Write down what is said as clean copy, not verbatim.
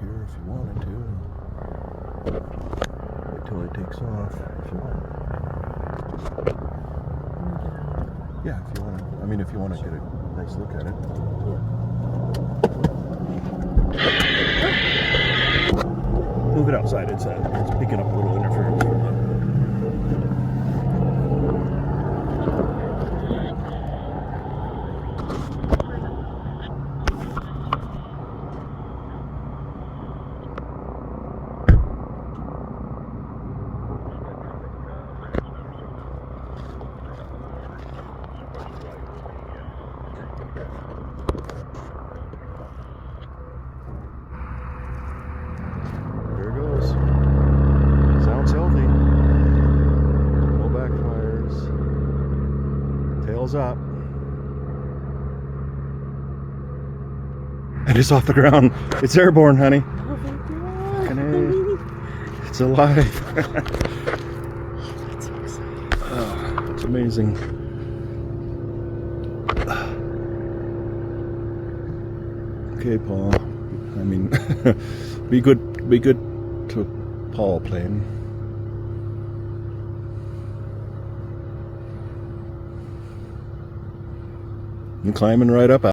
here if you wanted to. Wait till it takes off if you want. Yeah, if you want to. I mean, if you want to get a nice look at it. Move it outside. It's picking up a little interference from the. There it goes. Sounds healthy. No backfires. Tails up. And it's off the ground. It's airborne, honey. Oh my God. It's alive. That's so exciting. Oh, it's amazing. Okay, Paul. I mean, be good to Paul plane. I'm climbing right up.